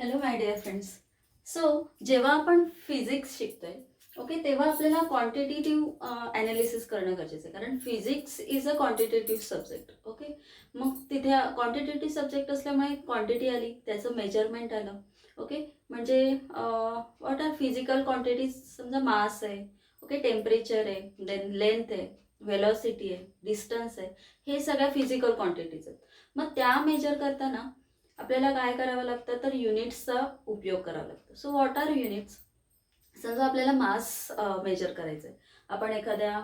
Hello my dear friends. So जेव्हा आपण physics शिकतोय ओके, तेव्हा आपल्याला क्वांटिटेटिव्ह ॲनालिसिस करणं गरजेचं आहे, कारण physics is a quantitative subject. Okay, मग तिथे क्वांटिटेटिव्ह सब्जेक्ट असल्यामुळे क्वांटिटी आली, त्याचं मेजरमेंट आलं. ओके, म्हणजे व्हॉट आर फिजिकल क्वांटिटीज, समजा मास आहे, ओके, टेम्परेचर आहे, देन लेंथ आहे, वेलॉसिटी आहे, डिस्टन्स आहे, हे सगळ्या फिजिकल क्वांटिटीज आहेत. मग त्या मेजर करताना आपल्याला काय करावं लागतं, तर युनिट्सचा उपयोग करावा लागतो. So what are units? समजा आपल्याला मास मेजर करायचं आहे. आपण एखाद्या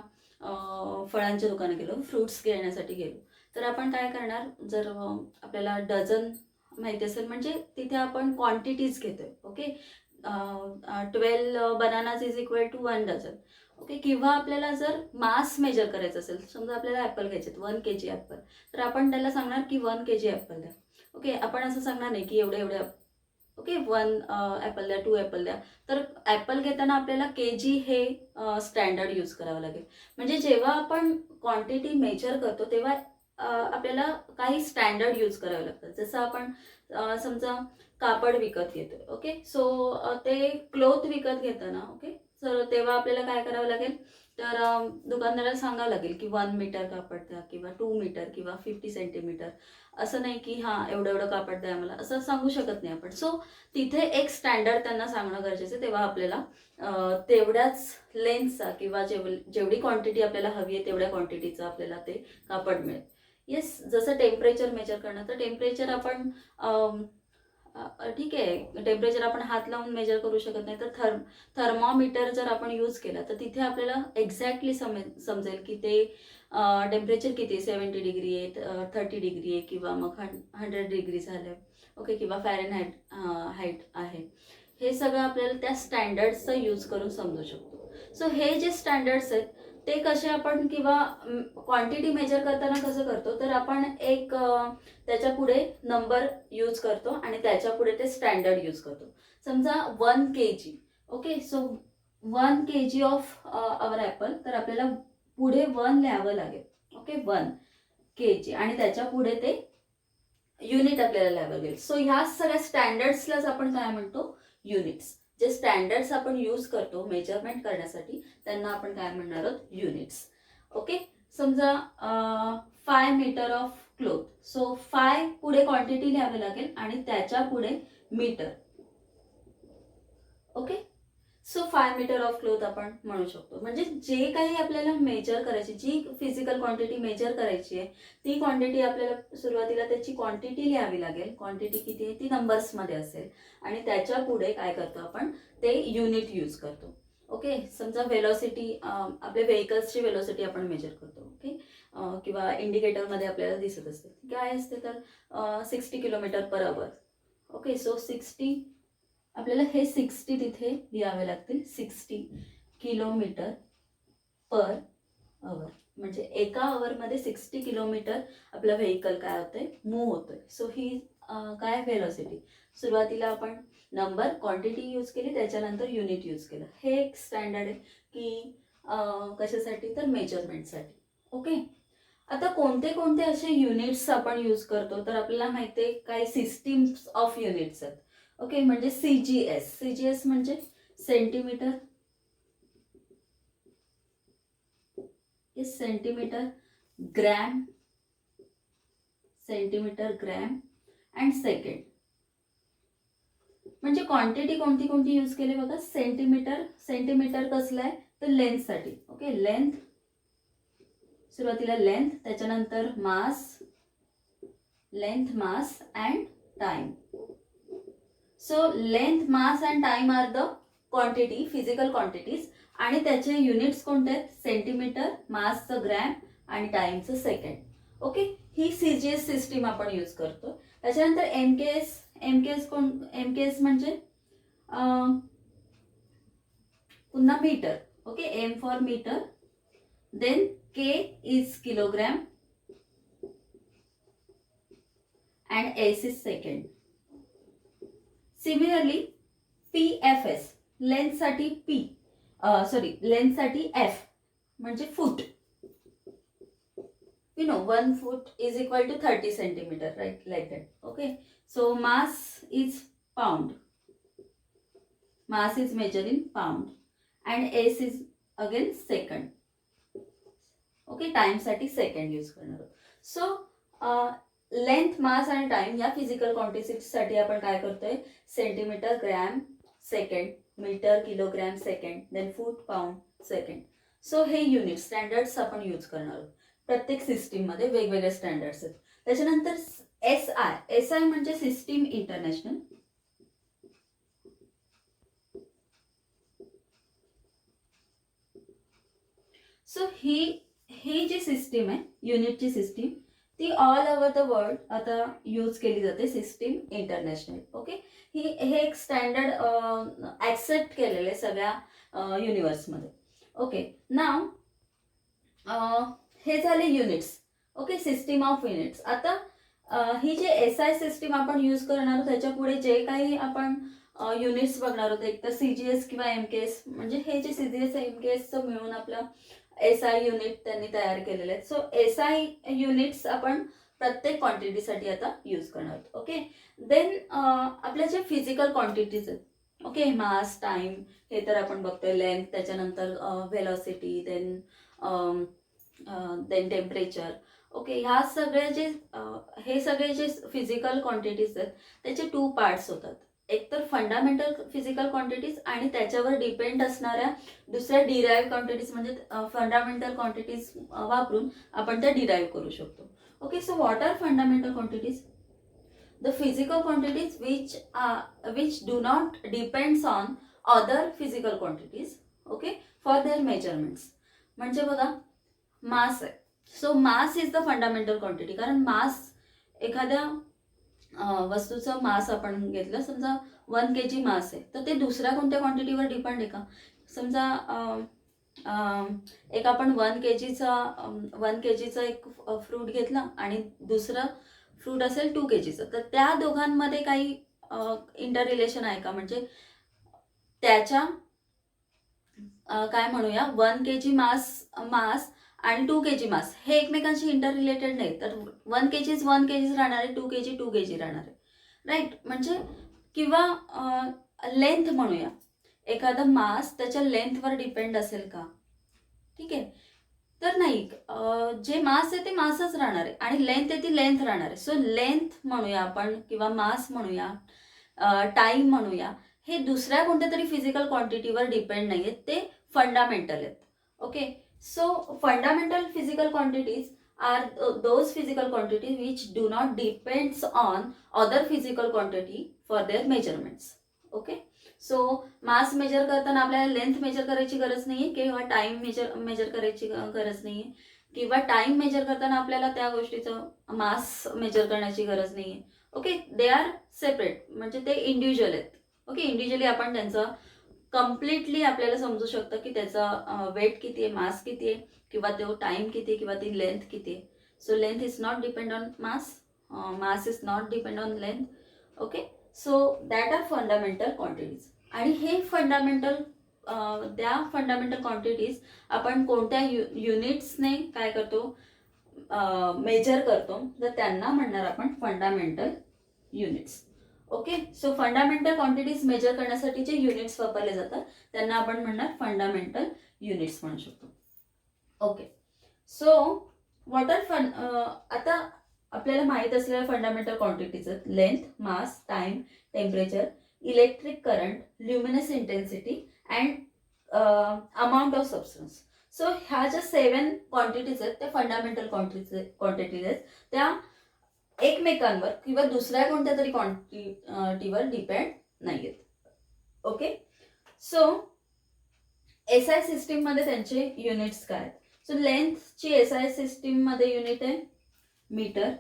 फळांच्या दुकानात गेलो, फ्रुट्स घेण्यासाठी गेलो, तर आपण काय करणार, जर आपल्याला डझन माहिती असेल, म्हणजे तिथे आपण क्वांटिटीज घेतोय. Okay, 12 bananas is equal to 1 dozen. Okay, किंवा आपल्याला जर मास मेजर करायचं असेल, समजा आपल्याला ॲपल घ्यायचे 1 kg ॲपल, तर आपण त्याला सांगणार की 1 kg ॲपल द्या. ओके, आपण असं सांगणार नाही की एवढे एवढे. ओके, 1 ॲपल द्या, 2 ॲपल द्या. तर ॲपल घेताना आपल्याला के-जी हे स्टँडर्ड यूज करावं लागेल. म्हणजे जेव्हा आपण क्वांटिटी मेजर करतो तेव्हा आपल्याला काही स्टँडर्ड यूज करावं लागतं. जसं आपण समजा कापड विकत घेतो. ओके, सो ते क्लोथ विकत घेताना, ओके, तर तेव्हा आपल्याला काय करावं लागेल, तर दुकानदाराला सांगावं लागेल की 1 मीटर कापड द्या, किंवा 2 मीटर, किंवा 50 सेंटीमीटर. असं नाही की हां एवढं एवढं कापड द्या मला, असं सांगू शकत नाही आपण. सो तिथे एक स्टँडर्ड त्यांना सांगणं गरजेचं आहे. तेव्हा आपल्याला तेवढ्याच लेन्थचा, किंवा जेवढी क्वांटिटी आपल्याला हवी आहे तेवढ्या क्वांटिटीचं आपल्याला ते कापड मिळेल. येस, जसं टेम्परेचर मेजर करणं, तर टेम्परेचर आपण ठीक आहे, टेम्परेचर आपण हात लावून मेजर करू शकत नाही, तर थर्मोमीटर जर आपण यूज केला तर तिथे आपल्याला एक्झॅक्टली समजेल की ते टेम्परेचर किती, 70 डिग्री आहे, 30 डिग्री आहे, किंवा मग 100 डिग्री झालं. ओके, किंवा हाईट आहे. हे सगळं आपल्याला त्या स्टँडर्ड्सचा यूज करून समजू शकतो. सो हे जे स्टँडर्ड्स आहेत ते कसे आपण, किंवा क्वांटिटी मेजर करताना कसं करतो, तर आपण एक त्याच्या पुढे नंबर यूज करतो आणि त्याच्या पुढे ते स्टँडर्ड यूज करतो. समजा 1 kg. Okay, so 1 kg of our Apple, तर आपल्याला पुढे 1 लिहावं लागेल. ओके, 1 kg, आणि त्याच्या पुढे ते युनिट आपल्याला लिहावं लागेल. सो ह्या सगळ्या स्टँडर्ड्सलाच आपण काय म्हणतो, युनिट्स. जे स्टँडर्ड्स आपण यूज करतो मेजरमेंट करण्यासाठी त्यांना आपण काय म्हणणार आहोत, युनिट्स. ओके, समजा 5 मीटर ऑफ क्लोथ. सो 5 पुढे क्वांटिटी लिहावी लागेल आणि त्याच्या पुढे metre. Okay, so 5 metre of cloth आपण म्हणू शकतो. म्हणजे जे काही आपल्याला मेजर करायची, जी फिजिकल क्वांटिटी मेजर करायची आहे, ती क्वांटिटी आपल्याला सुरुवातीला त्याची क्वांटिटी लिहावी लागेल. क्वांटिटी किती आहे ती नंबर्समध्ये असेल, आणि त्याच्या पुढे काय करतो आपण, ते युनिट यूज करतो. ओके, समजा वेलॉसिटी, आपल्या व्हेकल्सची वेलॉसिटी आपण मेजर करतो. ओके, किंवा इंडिकेटरमध्ये आपल्याला दिसत असते, काय असते, तर 60 kilometre per our. Okay, so 60, आपल्याला हे 60 तिथे लिहावे लागतील. 60 किलोमीटर पर अवर, म्हणजे एका अवरमध्ये 60 किलोमीटर आपलं व्हेकल काय होतंय, मूव्ह होतोय. सो ही काय, व्हेलॉसिटी. सुरुवातीला आपण नंबर, क्वांटिटी यूज केली, त्याच्यानंतर युनिट यूज केलं. हे एक स्टँडर्ड आहे की कशासाठी, तर मेजरमेंटसाठी. ओके, आता कोणते कोणते असे युनिट्स आपण यूज करतो, तर आपल्याला माहिती आहे काही सिस्टीम्स ऑफ युनिट्स आहेत. ओके, म्हणजे CGS. CGS म्हणजे centimetre, centimetre, gram, centimetre, gram, and second. म्हणजे क्वांटिटी कोणती कोणती यूज केली बघा. सेंटीमीटर. सेंटीमीटर कसलं आहे, तर लेंथसाठी. ओके, लेंथ, सुरुवातीला लेंथ, त्याच्यानंतर mass, length, mass and time. So length, mass and time are the quantity, physical quantities, आणि त्याचे युनिट्स कोणते आहेत, सेंटीमीटर, मासचं ग्रॅम आणि टाइमचं सेकंड. ओके, ही CGS सिस्टीम आपण यूज करतो. त्याच्यानंतर MKS. MKS म्हणजे पुन्हा metre. Okay, M for metre, then K is kilogram and S is second. Similarly PFS, लेंथसाठी लेंथसाठी F म्हणजे foot. you know 1 foot is equal to 30 centimeter, right, like that. Okay, so mass is pound. Mass is measured in pound. And S is again second. Okay, टाइमसाठी second use करणार आहोत. So length, मास आणि time या physical क्वांटिटीसाठी आपण काय करतोय, centimetre, gram, second, metre, kilogram, second, then foot, pound, second. So हे unit standards आपण यूज करणार आहोत. प्रत्येक सिस्टीममध्ये वेगवेगळे स्टँडर्ड्स आहेत. त्याच्यानंतर एस आय म्हणजे सिस्टीम इंटरनॅशनल. सो ही जी सिस्टीम आहे, युनिटची सिस्टीम, ती ऑल ओव्हर द वर्ल्ड आता यूज केली जाते, सिस्टीम इंटरनॅशनल. ओके, हे एक स्टँडर्ड ॲक्सेप्ट केलेलं आहे सगळ्या युनिवर्समध्ये. ओके, नाव हे झाले units. Okay, system of units. आता ही जे एस आय सिस्टीम आपण यूज करणार आहोत, त्याच्या पुढे जे काही आपण युनिट्स बघणार आहोत, एक तर CGS किंवा MKS, म्हणजे हे जे CGS MKSचं मिळून आपलं SI युनिट त्यांनी तयार केलेले आहेत. सो SI युनिट्स आपण प्रत्येक क्वांटिटीसाठी आता यूज करणार आहोत. ओके, देन आपल्या जे फिजिकल क्वांटिटीज आहेत, ओके, मास, टाइम, हे तर आपण बघतोय, लेंथ, त्याच्यानंतर व्हेलॉसिटी, देन टेम्परेचर. ओके, ह्या सगळ्या हे सगळे जे फिजिकल क्वांटिटीज आहेत त्याचे 2 पार्ट्स होतात. एक तर फंडामेंटल फिजिकल क्वांटिटीज आणि त्याच्यावर डिपेंड असणाऱ्या दुसऱ्या डिराईव्ह क्वांटिटीज, म्हणजे फंडामेंटल क्वांटिटीज वापरून आपण त्या डिराईव्ह करू शकतो. Okay, so what are fundamental quantities? The physical quantities which do not depends on other physical quantities, okay, for their measurements. म्हणजे बघा, मास आहे. So mass is the fundamental quantity, कारण mass, एखाद्या वस्तूचं मास आपण घेतलं, समजा 1 kg मास आहे, तर ते दुसऱ्या कोणत्या क्वांटिटीवर डिपेंड आहे का? समजा एक आपण 1 kgचा एक फ्रूट घेतला आणि दुसरं फ्रूट असेल 2 kgचं, तर त्या दोघांमध्ये काही इंटर रिलेशन आहे का? म्हणजे त्याच्या काय म्हणूया, 1 kg मास आणि 2 kg मास हे एकमेकांशी इंटर रिलेटेड नाही. तर 1 kg 1 kg राहणार आहे, 2 kg 2 kg राहणार आहे, राईट. म्हणजे किंवा लेंथ म्हणूया, एखादा मास त्याच्या लेंथवर डिपेंड असेल का? ठीक आहे, तर नाही. जे मास आहे ते मासच राहणार आहे आणि लेंथ आहे ती लेंथ राहणार आहे. सो लेंथ म्हणूया आपण, किंवा मास म्हणूया, टाईम म्हणूया, हे दुसऱ्या कोणत्या तरी फिजिकल क्वांटिटीवर डिपेंड नाही आहेत, ते फंडामेंटल आहेत. Okay, so fundamental physical quantities are those physical quantities which do not depends on other physical quantity for their measurements. Okay, so mass measure करताना आपल्याला लेंथ मेजर करायची गरज नाही आहे, किंवा टाइम मेजर करायची गरज नाही आहे, किंवा टाइम मेजर करताना आपल्याला त्या गोष्टीचं मास मेजर करण्याची गरज नाही आहे. ओके, दे आर सेपरेट, म्हणजे ते इंडिव्हिज्युअल आहेत. ओके, इंडिव्हिज्युअली आपण त्यांचं कम्प्लिटली आपल्याला समजू शकतं की त्याचा वेट किती आहे, मास किती आहे, किंवा तो टाइम किती आहे, किंवा ती लेंथ किती आहे. So length is not depend on mass is not depend on length. Okay, so that are fundamental quantities. आणि हे त्या फंडामेंटल क्वांटिटीज आपण कोणत्या युनिट्सने काय करतो, मेजर करतो, तर त्यांना म्हणणार आपण fundamental units. Okay, so fundamental quantities measure करण्यासाठी जे युनिट्स वापरले जातात त्यांना आपण म्हणणार फंडामेंटल युनिट्स म्हणू शकतो. ओके, सो व्हॉट आर आता आपल्याला माहीत असलेल्या फंडामेंटल क्वांटिटीज आहेत length, mass, time, temperature, electric current, luminous intensity and amount of substance. So ह्या ज्या 7 क्वांटिटीज आहेत त्या फंडामेंटल क्वांटिटीज आहेत, त्या एकमेकांवर किंवा दुसऱ्या कोणत्या तरी क्वांटिटीवर डिपेंड नाही आहेत. ओके, सो SI सिस्टीम मध्ये त्यांचे युनिट्स काय आहेत? सो लेंथची SI सिस्टीम मध्ये युनिट आहे मीटर,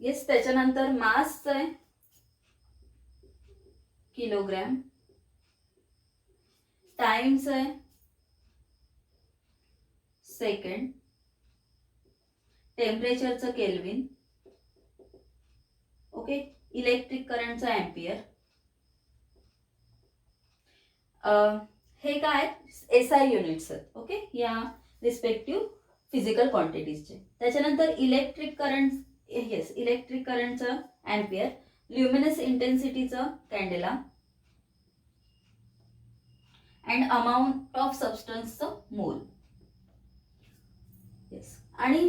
येस. त्याच्यानंतर मास आहे किलोग्रॅम, टाइम्स आहे सेकंड, टेम्परेचरचं केल्विन, ओके, इलेक्ट्रिक करंटचा एम्पियर. हे काय SI युनिट्स आहेत. ओके, या रिस्पेक्टिव्ह फिजिकल क्वांटिटीजचे. त्याच्यानंतर इलेक्ट्रिक करंट, येस इलेक्ट्रिक करंटचं अँपियर, ल्युमिनस इंटेन्सिटीचं कॅन्डेला, अँड अमाऊंट ऑफ सबस्टन्सचं मोल. येस, आणि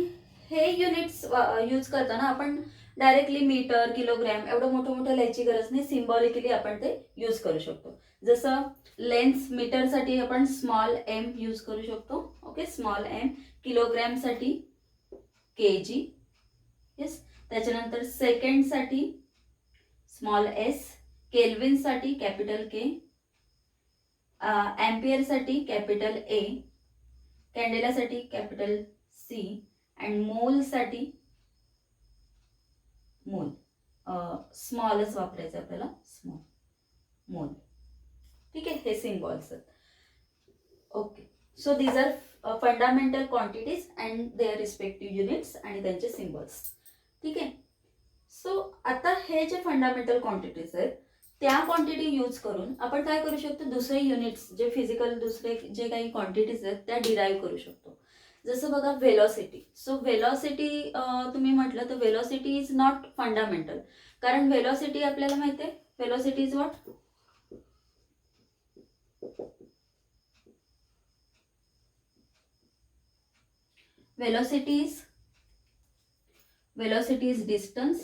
हे युनिट्स यूज करताना आपण डायरेक्टली मीटर किलोग्रॅम एवढं मोठं मोठं लिहायची गरज नाही. सिम्बॉलिकली आपण ते यूज करू शकतो. जसं लेन्स मीटरसाठी आपण स्मॉल एम यूज करू शकतो. Okay, small M. किलोग्रॅमसाठी kg. येस, त्याच्यानंतर सेकंडसाठी स्मॉल एस, केल्विनसाठी कॅपिटल के, अँपियरसाठी कॅपिटल ए, कॅन्डेलासाठी कॅपिटल सी, अँड मोलसाठी मोल स्मॉलच वापरायचं आपल्याला, स्मॉल मोल. ठीक आहे, हे सिम्बॉल्स आहेत. Okay, so these are fundamental quantities and their respective units आणि त्यांचे सिम्बॉल्स. ठीक आहे, सो आता हे जे फंडामेंटल क्वांटिटीज आहेत त्या क्वांटिटी यूज करून आपण काय करू शकतो, दुसरे युनिट्स जे फिजिकल दुसरे जे काही क्वांटिटीज आहेत त्या डिराईव्ह करू शकतो. जसं बघा व्हेलॉसिटी. सो व्हेलॉसिटी तुम्ही म्हटलं तर व्हेलॉसिटी इज नॉट फंडामेंटल, कारण व्हेलॉसिटी आपल्याला माहिती आहे, velocity is what, velocity is distance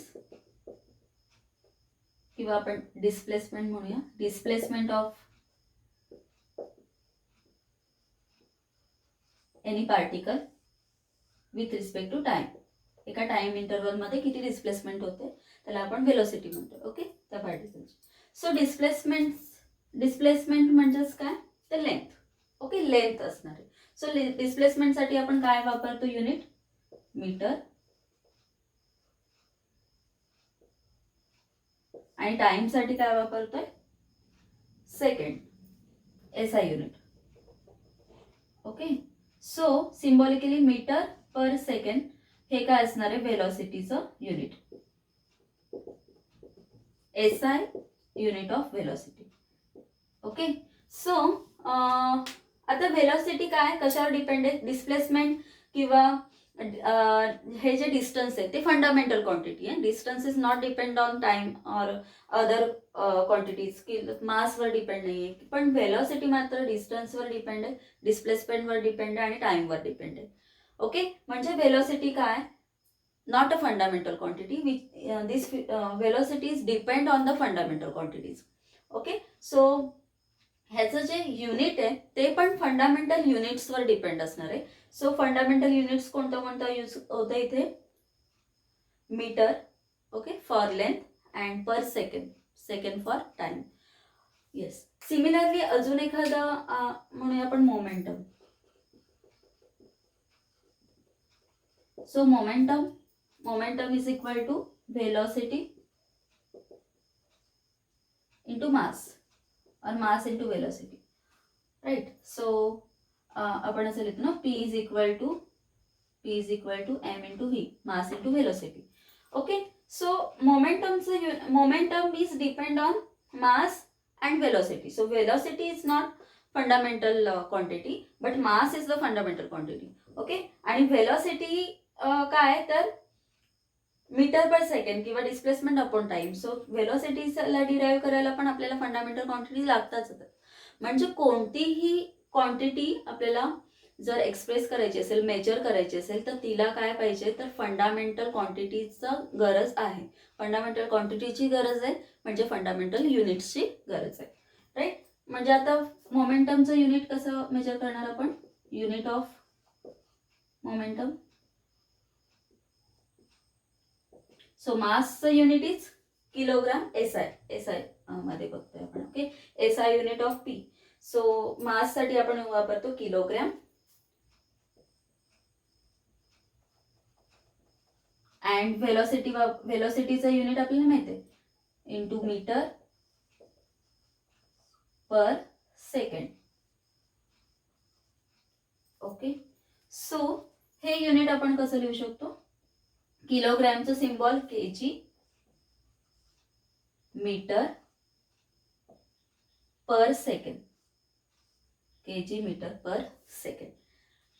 किंवा आपण डिस्प्लेसमेंट म्हणूया, displacement of any particle with respect to time. एका टाइम इंटरवल मध्ये किती डिस्प्लेसमेंट होते त्याला आपण व्हेलॉसिटी म्हणतो. ओके, त्या पार्टिकलची. सो डिस्प्लेसमेंट म्हणजेच काय, तर लेंथ. ओके, लेंथ असणार आहे. सो डिस्प्लेसमेंटसाठी आपण काय वापरतो, युनिट मीटर, आणि टाइमसाठी काय वापरतोय, second, SI unit. Okay, so symbolically metre per second हे काय असणार आहे, व्हेलॉसिटीचं unit, SI unit of velocity. Okay, so आता व्हेलॉसिटी काय कशावर डिपेंड आहे, डिस्प्लेसमेंट किंवा हे जे डिस्टन्स आहे ते फंडामेंटल क्वांटिटी आहे. Distance is not depend on time or other quantities, की मासवर डिपेंड नाही आहे. पण व्हेलॉसिटी मात्र डिस्टन्सवर डिपेंड आहे, डिस्प्लेसमेंटवर डिपेंड आहे आणि टाइमवर डिपेंड आहे. ओके, म्हणजे व्हेलॉसिटी काय, not a fundamental quantity, this velocities depend on the fundamental quantities. Okay, so ह्याचं जे युनिट आहे ते पण फंडामेंटल युनिट्सवर डिपेंड असणार आहे. सो फंडामेंटल युनिट्स कोणतं यूज होतं इथे, metre, okay, for length, and per second, second for time. Yes, similarly अजून एखादं म्हणूया आपण momentum. So momentum is equal to velocity into mass और मास इंटू वेलोसिटी, राइट. सो आपण असं लिहितो ना, P is equal to M into V, mass into velocity. Okay, so momentum is depend on mass and velocity. So velocity is not fundamental quantity but mass is the fundamental quantity. Okay, आणि velocity काय तर metre per second किंवा displacement upon time. So व्हेलॉसिटीला derive करायला पण आपल्याला fundamental quantity लागताच. म्हणजे कोणतीही क्वांटिटी आपल्याला जर एक्सप्रेस करायची असेल, मेजर करायची असेल, तर तिला काय पाहिजे, तर फंडामेंटल क्वांटिटीचं गरज आहे. फंडामेंटल क्वांटिटीची गरज आहे म्हणजे फंडामेंटल युनिट्सची गरज आहे, राईट. म्हणजे आता मोमेंटमचं युनिट कसं मेजर करणार आपण, युनिट ऑफ मोमेंटम. सो मासचं युनिट इज किलोग्राम, SI मध्ये बघतोय आपण. ओके, SI unit of P. So माससाठी आपण वापरतो किलोग्राम, अँड व्हेलॉसिटीचं युनिट आपल्याला माहिती आहे, into metre per second. Okay, so हे युनिट आपण कसं लिहू शकतो, किलोग्रॅमचं symbol kg, metre per second. kg metre per second,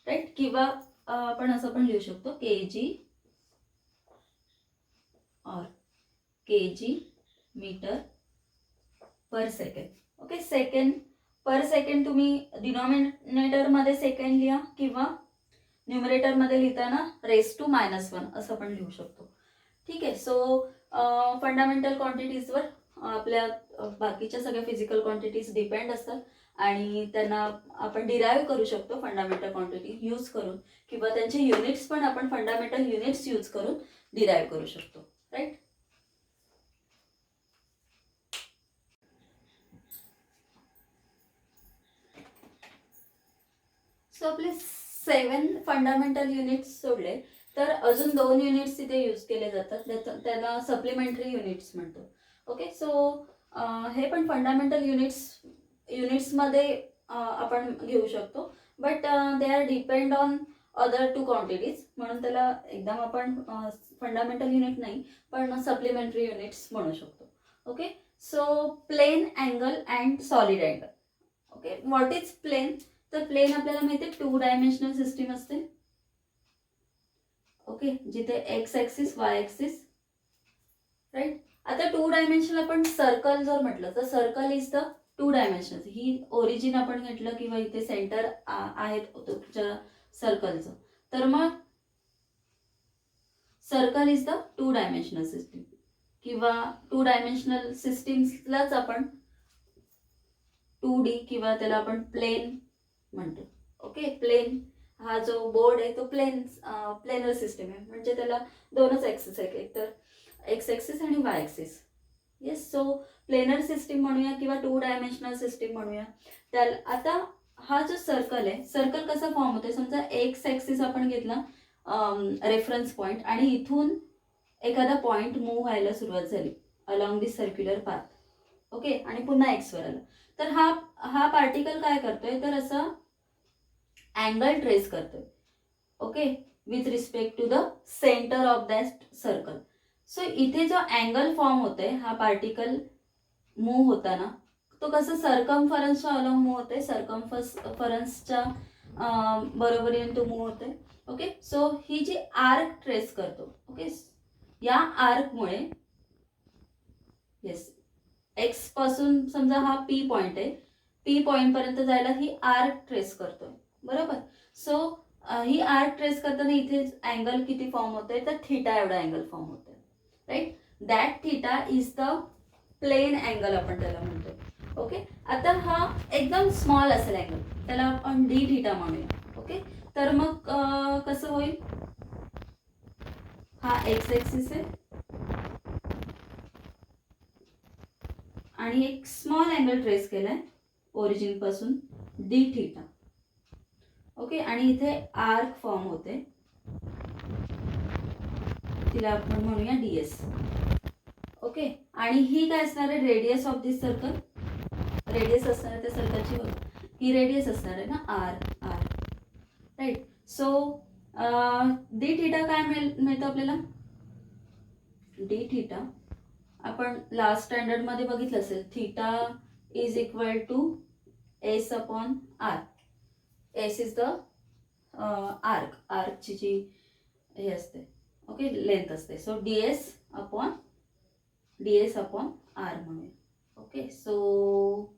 right. किंवा आपण असं पण लिहू शकतो kg और kg metre per second. Okay, second पर सेकंड तुम्ही डिनॉमिनेटरमध्ये सेकंड लिहा किंवा न्यूमरेटरमध्ये लिहिताना रेस टू -1 असं पण लिहू शकतो. ठीक आहे. सो फंडामेंटल क्वांटिटीजवर आपल्या बाकीच्या सगळ्या फिजिकल क्वांटिटीज डिपेंड असतात आणि त्यांना आपण डिराईव्ह करू शकतो फंडामेंटल क्वांटिटी यूज करून, किंवा त्यांचे युनिट्स पण आपण फंडामेंटल युनिट्स यूज करून डिराईव्ह करू शकतो, राईट. सो आपले 7 फंडामेंटल युनिट्स सोडले तर अजून 2 युनिट्स इथे यूज केले जातात, त्याला सप्लिमेंटरी युनिट्स म्हणतो. ओके, सो हे पण फंडामेंटल युनिट्समध्ये आपण घेऊ शकतो, but they are depend on other 2 quantities, म्हणून त्याला एकदम आपण फंडामेंटल युनिट नाही पण सप्लिमेंटरी युनिट्स म्हणू शकतो. Okay, so plane angle and solid angle. Okay, what is plane? तर प्लेन आपल्याला माहिती आहे 2 डायमेन्शनल सिस्टीम असते. ओके, जिथे X axis Y axis, right. आता 2 डायमेन्शनल आपण सर्कल जर म्हटलं तर सर्कल इज द 2 डायमेन्शनल. ही ओरिजिन आपण घेतलं किंवा इथे सेंटर आहेत तुमच्या सर्कलचं, तर मग circle is the 2 dimensional system, किंवा 2 डायमेन्शनल सिस्टीम्सलाच आपण 2D किंवा त्याला आपण प्लेन म्हणतो. ओके, प्लेन हा जो बोर्ड आहे तो प्लेनर सिस्टीम आहे, म्हणजे त्याला 2च ॲक्सिस आहे, एक तर एक्स ॲक्सिस आणि Y axis. Yes, so planar system म्हणूया किंवा 2 डायमेन्शनल सिस्टीम म्हणूया. त्याला आता हा जो सर्कल आहे, सर्कल कसा फॉर्म होते, समजा एक्स ॲक्सिस आपण घेतला रेफरन्स पॉईंट आणि इथून एखादा पॉईंट मूव्ह व्हायला सुरुवात झाली अलॉंग दिस सर्क्युलर पाथ. ओके, आणि पुन्हा एक्सवर आलं तर हा पार्टिकल काय करतोय, तर असा अँगल ट्रेस करतोय. Okay, with respect to the centre of that circle. So इथे जो अँगल फॉर्म होतोय, हा पार्टिकल मूव्ह होताना तो कसं सर्कम्फरन्सच्या अलॉंग मूव्ह होते, सर्कम्फरन्सच्या बरोबरीने तो मूव्ह होतोय. ओके, सो ही जी आर्क ट्रेस करतो, ओके, या आर्कमुळे येस एक्स पासून समजा हा पी पॉईंट आहे, पी पॉईंट पर्यंत जायला ही आर्क ट्रेस करतोय, बरोबर. सो ही आर्क ट्रेस करताना इथे अँगल किती फॉर्म होतोय, तर थीटा एवढा अँगल फॉर्म होतोय, right. That theta is the plane angle आपण त्याला म्हणतोय. ओके, आता हा एकदम स्मॉल असेल अँगल, त्याला आपण डी थीटा म्हणूया. ओके, तर मग कसं होईल, हा एक्स ॲक्सिस आहे आणि एक स्मॉल अँगल ट्रेस केलाय ओरिजिन पासून डी थीटा. ओके, आणि इथे आर्क फॉर्म होते, तिला आपण म्हणूया ds. ओके, आणि ही काय असणार आहे, radius of this circle, radius असणार आहे त्या सर्कलची, ही रेडियस असणार आहे ना r, right. So D theta काय मिळतं आपल्याला, डी थीटा आपण लास्ट स्टँडर्ड मध्ये बघितलं असेल, theta is equal to S upon R. S is the आर्कची जी हे असते, ओके, लेंथ असते. सो ds अपॉन आर म्हणूया. Okay, so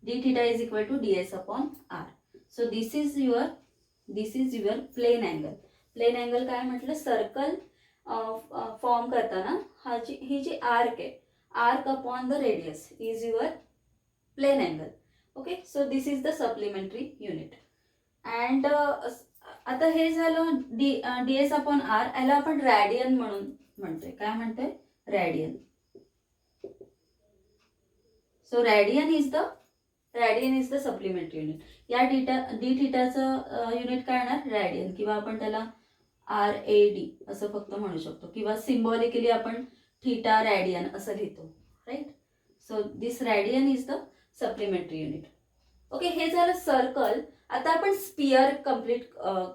D theta is equal to ds upon R. So this is your plane angle. Plane angle काय म्हटलं, circle form करताना ही जी आर्क आहे, arc upon the radius is your plane angle. Okay, so this is the supplementary unit. And आता हे झालं ds upon R, याला आपण रॅडियन म्हणून म्हणतोय. काय म्हणतोय, radian. So radian is the supplementary unit. या डी थीटाचं युनिट काय येणार, रॅडियन, किंवा आपण त्याला RAD असं फक्त म्हणू शकतो, किंवा सिम्बॉलिकली आपण थीटा रॅडियन असं लिहितो, right. So this radian is the supplementary unit. Okay, हे झालं सर्कल. आता आपण स्पियर कम्प्लीट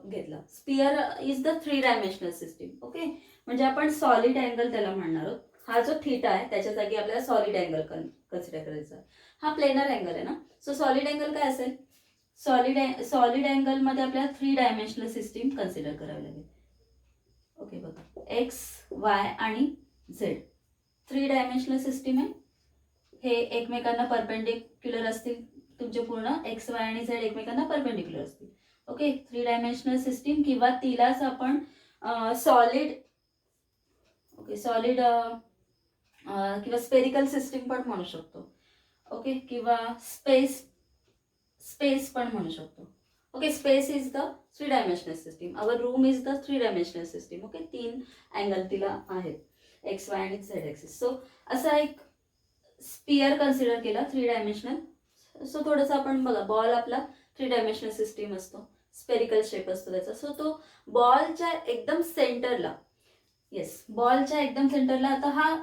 घेतला. Sphere is the 3 dimensional system. Okay, म्हणजे आपण सॉलिड अँगल त्याला म्हणणार आहोत. हा जो थीटा आहे त्याच्या जागी आपल्याला सॉलिड अँगल कन्सिडर करायचा. हा प्लेनर अँगल आहे ना. सो सॉलिड अँगल काय असेल, सॉलिड अँगलमध्ये आपल्याला 3 डायमेन्शनल सिस्टीम कन्सिडर करावी लागेल. ओके बघा, एक्स, वाय आणि झेड 3 डायमेन्शनल सिस्टीम आहे. हे एकमेकांना परपेंडिक्युलर असतील, तुमचे पूर्ण एक्स, वाय आणि झेड एकमेकांना परपेंडिक्युलर असतील. ओके, 3 डायमेन्शनल सिस्टीम किंवा तिलाच आपण सॉलिड किंवा स्पेरिकल सिस्टीम पण म्हणू शकतो. ओके, किंवा स्पेस पण म्हणू शकतो. Okay, space is the 3 dimensional system. Our room is the 3 dimensional system. Okay, 3 angle तिला आहेत, एक्स, वाय आणि झेड ॲक्सिस. सो असा एक स्पियर कन्सिडर केला 3 डायमेन्शनल. सो थोडंसं आपण बघा, बॉल आपला 3 डायमेन्शनल सिस्टीम असतो, स्पेरिकल शेप असतो त्याचा. सो तो बॉलच्या एकदम सेंटरला, बॉलच्या एकदम सेंटरला, आता हा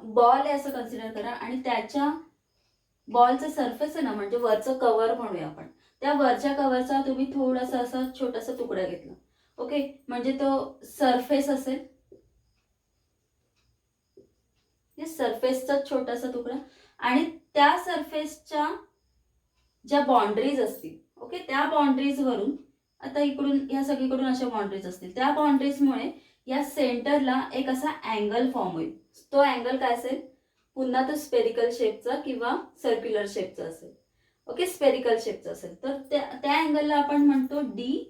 बॉल आहे असं कन्सिडर करा आणि त्याच्या बॉलचं सरफेस आहे ना, म्हणजे वरचं कव्हर म्हणूया आपण, त्या वरच्या कव्हरचा तुम्ही थोडासा असा छोटासा तुकडा घेतला. ओके, म्हणजे तो सरफेस असेल, सरफेसचा छोटासा तुकडा, आणि त्या सरफेसच्या ज्या बाउंड्रीज असतील, ओके, त्या बाउंड्रीज वरून, आता इकडून ह्या सगळीकडून अशा बाउंड्रीज असतील, त्या बाउंड्रीजमुळे या सेंटरला एक असा अँगल फॉर्म होईल. तो अँगल काय असेल, पुन्हा तो स्पेरिकल शेपचा किंवा सर्क्युलर शेपचा असेल. ओके, स्पेरिकल शेपचा असेल तर त्या अँगलला आपण म्हणतो डी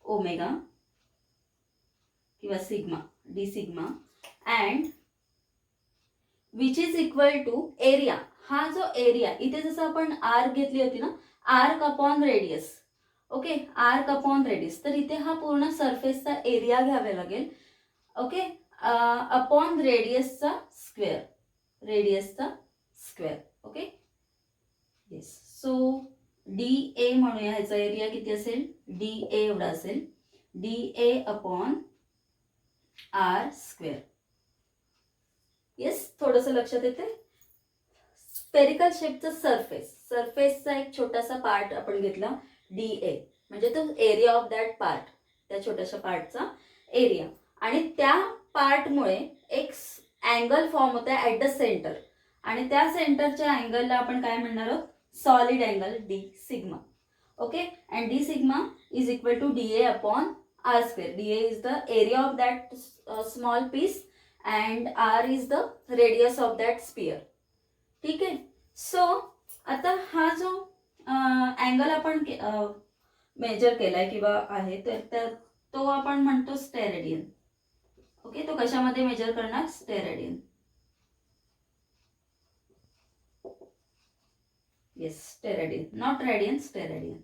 ओमेगा किंवा sigma, D sigma, and which is equal to area. हा जो एरिया इथे जसं आपण आर्क घेतली होती ना, arc upon radius. Okay, arc upon radius, तर इथे हा पूर्ण सरफेसचा एरिया घ्यावा लागेल. ओके, अपॉन रेडियसचा square. Okay, yes. So D A म्हणूया, ह्याचा एरिया किती असेल, डी ए एवढा असेल, D A upon R square. Yes, थोडंसं लक्षात येते. स्पेरिकल शेपचा सरफेसचा एक छोटासा पार्ट आपण घेतला, डी ए, म्हणजे तो एरिया ऑफ दॅट पार्ट, त्या छोट्याशा पार्टचा एरिया, आणि त्या पार्टमुळे एक अँगल फॉर्म होत आहे ॲट द सेंटर, आणि त्या सेंटरच्या अँगलला आपण काय म्हणणार आहोत, solid angle D sigma. Okay, and D sigma is equal to D A upon R square. D A is the area of that small piece and R is the radius of that sphere. ठीक आहे. So आता हा जो angle आपण major केलाय किंवा आहे, तर तो आपण म्हणतो स्टेरेडियन. ओके, तो कशामध्ये मेजर करणार, steradian. Yes, steradian, not radian, steradian.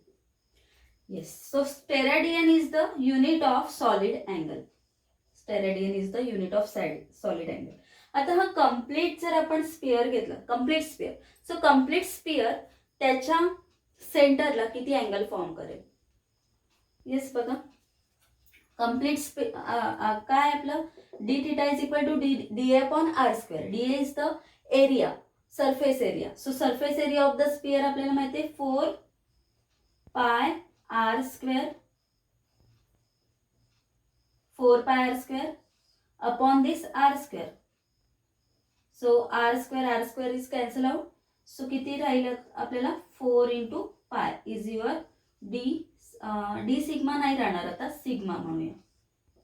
Yes, so steradian is the unit of solid angle. Steradian is the unit of solid angle. आता हा कम्प्लीट जर आपण स्पियर घेतला, complete sphere, so complete sphere त्याच्या सेंटरला किती अँगल फॉर्म करेल. Yes, बघा, कम्प्लीट काय आपलं, D theta is equal to D A upon R square. D A is the area, surface area. So surface area of the sphere आपल्याला माहिती आहे 4 pi R square, 4 pi R square upon this R square. So R square is cancel out. So किती राहिलं आपल्याला, 4 into pi is your D sigma नाही राहणार, आता sigma म्हणूया.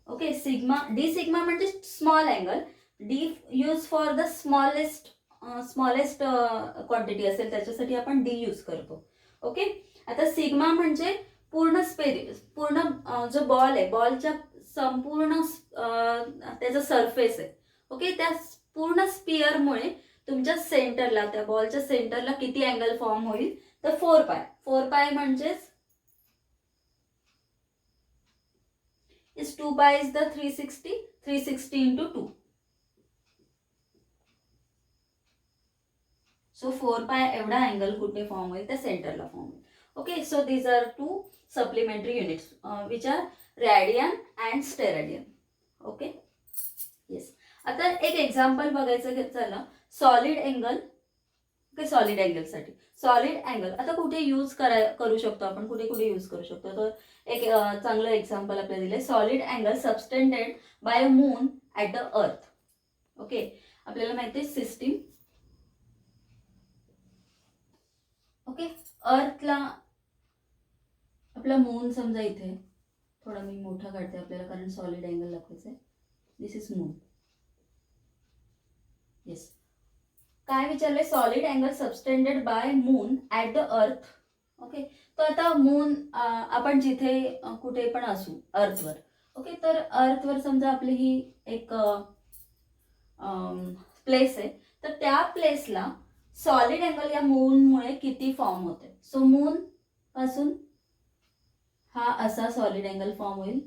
ओके, सिग्मा, डी सिग्मा म्हणजे small angle. D use for the smallest quantity असेल त्याच्यासाठी आपण डी यूज करतो. ओके, आता सिग्मा म्हणजे पूर्ण जो बॉल आहे, बॉलच्या संपूर्ण त्याचा सरफेस आहे. ओके, त्या पूर्ण स्पियरमुळे तुमच्या सेंटरला, त्या बॉलच्या सेंटरला किती अँगल फॉर्म होईल, तर 4 पाय. 4 पाय म्हणजेच is 2 pi is the 360 into 2. So 4 pi एवढा अँगल कुठे फॉर्म होईल, त्या सेंटरला फॉर्म होईल. Okay, so these are 2 supplementary units which are radian and steradian. Okay, yes. आता एक एक्झाम्पल बघायचं झालं, सॉलिड अँगल. ओके, सॉलिड अँगलसाठी सॉलिड अँगल आता कुठे यूज करू शकतो आपण, कुठे यूज करू शकतो, तर एक चांगलं एक्झाम्पल आपल्याला दिलंय, solid angle subtended by moon at the earth. Okay, आपल्याला माहिती आहे सिस्टीम. Okay, okay. अर्थला आपला मून समजा इथे, थोडा मी मोठा काढते आपल्याला कारण सॉलिड अँगल दाखवायचं आहे. This is moon. येस. काय विचारलंय? Solid angle subtended by moon at the earth. Okay. तर आता मून आपण जिथे कुठे पण असू अर्थवर. ओके. तर अर्थवर समजा आपली ही एक प्लेस आहे, तर त्या प्लेसला सॉलिड अँगल या मूनमुळे किती फॉर्म होते. सो मून पासून हा असा सॉलिड अँगल फॉर्म होईल.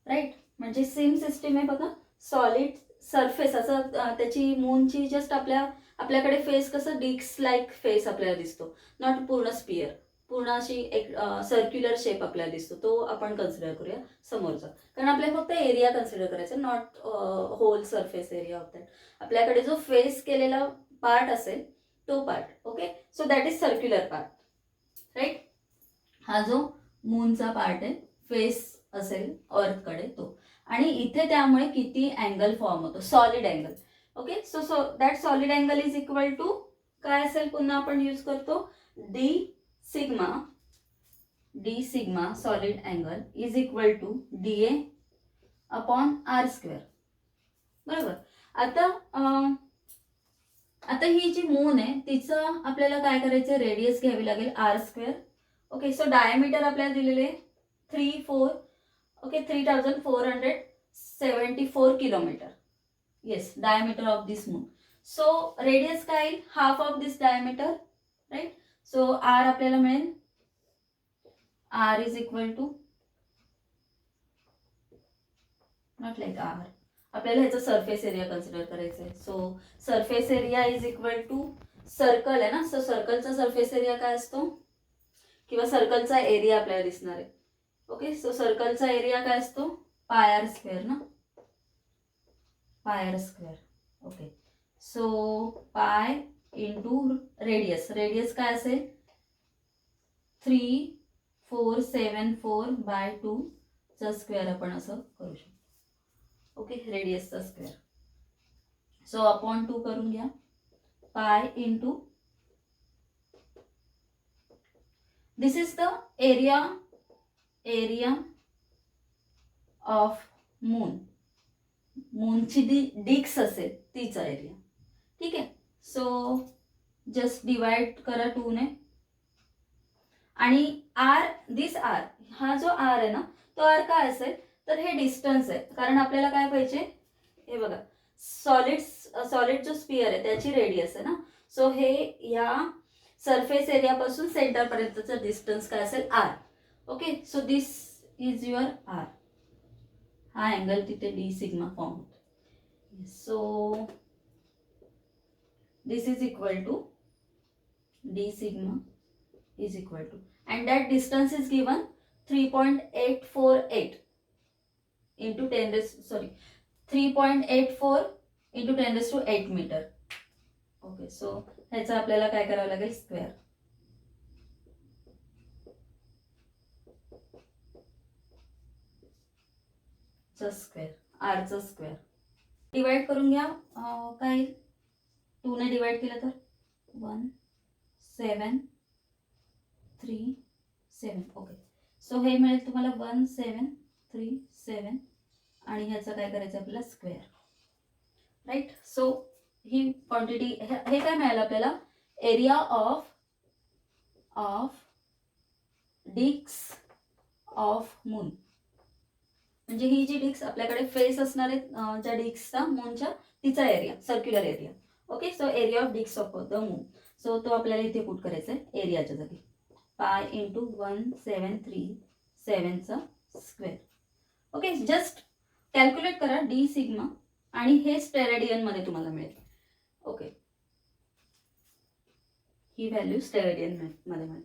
राईट. म्हणजे सेम सिस्टीम आहे बघा. सॉलिड सरफेस असं त्याची मूनची जस्ट आपल्याकडे फेस कसं डिक्स लाईक फेस आपल्याला दिसतो, नॉट पूर्ण स्पियर, पूर्ण अशी एक सर्क्युलर शेप आपल्याला दिसतो. तो आपण कन्सिडर करूया समोरचा, कारण आपल्याला फक्त एरिया कन्सिडर करायचा, not whole surface area of that. आपल्याकडे जो फेस केलेला पार्ट असेल तो part. Okay. So that is circular part. Right. हा जो मूनचा पार्ट आहे, फेस असेल अर्थकडे तो. आणि इथे त्यामुळे किती अँगल फॉर्म होतो, solid angle. Okay. So that solid angle is equal to काय असेल, पुन्हा आपण यूज करतो D sigma solid angle is equal to DA upon R². बरोबर. आता ही जी मून आहे तिचं आपल्याला काय करायचं, रेडियस घ्यावी लागेल R². ओके. सो डायमीटर आपल्याला दिलेले 3474 kilometre. Yes, diameter of this moon. So radius काय येईल, half of this diameter. Right. So R आपल्याला मिळेल, R is equal to, not like R, आपल्याला ह्याचा सरफेस एरिया कन्सिडर करायचा आहे. So surface area is equal to, circle आहे ना, सो सर्कलचा सरफेस एरिया काय असतो, किंवा सर्कलचा एरिया आपल्याला दिसणार आहे. ओके. सो सर्कलचा एरिया काय असतो, πr² ना, πr². Okay. So pi into radius, radius काय असेल 3474/2 चा स्क्वेअर आपण असं करू शकतो. ओके. रेडियसचा स्क्वेअर. सो अपॉन 2 करून घ्या, pi into, this is the area of moon. मूनची डिक्स असेल तिचा एरिया. ठीक आहे. सो जस्ट डिवाइड करा 2 ने. आणि दिस आर, हा जो आर आहे ना, तो आर काय असेल, तर हे डिस्टन्स आहे. कारण आपल्याला काय पाहिजे, हे बघा, सॉलिड जो स्पियर आहे त्याची रेडियस आहे ना. सो हे या सरफेस एरियापासून सेंटर पर्यंतचं डिस्टन्स काय असेल, R. Okay. So this is your R. हा अँगल तिथे डी सिग्मा फॉर्म होतो. So this is equal to D sigma is equal to, and that distance is given 3.848 into 3.84 into 10⁸ metre. Okay. So ह्याचा आपल्याला काय करावं लागेल, square. चा square, आरचा square. Divide करून घ्या, काय 2 ने डिवाइड केलं तर 1737. ओके. सो हे मिळेल तुम्हाला 1737, आणि ह्याचं काय करायचं आपल्याला, स्क्वेअर. राईट. सो ही क्वांटिटी, हे काय मिळालं आपल्याला, एरिया ऑफ डिक्स ऑफ मून. म्हणजे ही जी डिक्स आपल्याकडे फेस असणार आहे ज्या डिक्सचा मूनच्या, तिचा area, circular area. Okay. So area of डिक्स ऑफ द मून. सो तो आपल्याला इथे पुट करायचा आहे एरियाच्या जागी, पाय इंटू 1737 चा स्क्वेअर. ओके. जस्ट कॅल्क्युलेट करा डी सिग्मा, आणि हे स्टेरेडियन मध्ये तुम्हाला मिळेल. ओके. ही व्हॅल्यू स्टेरेडियन मध्ये मिळेल.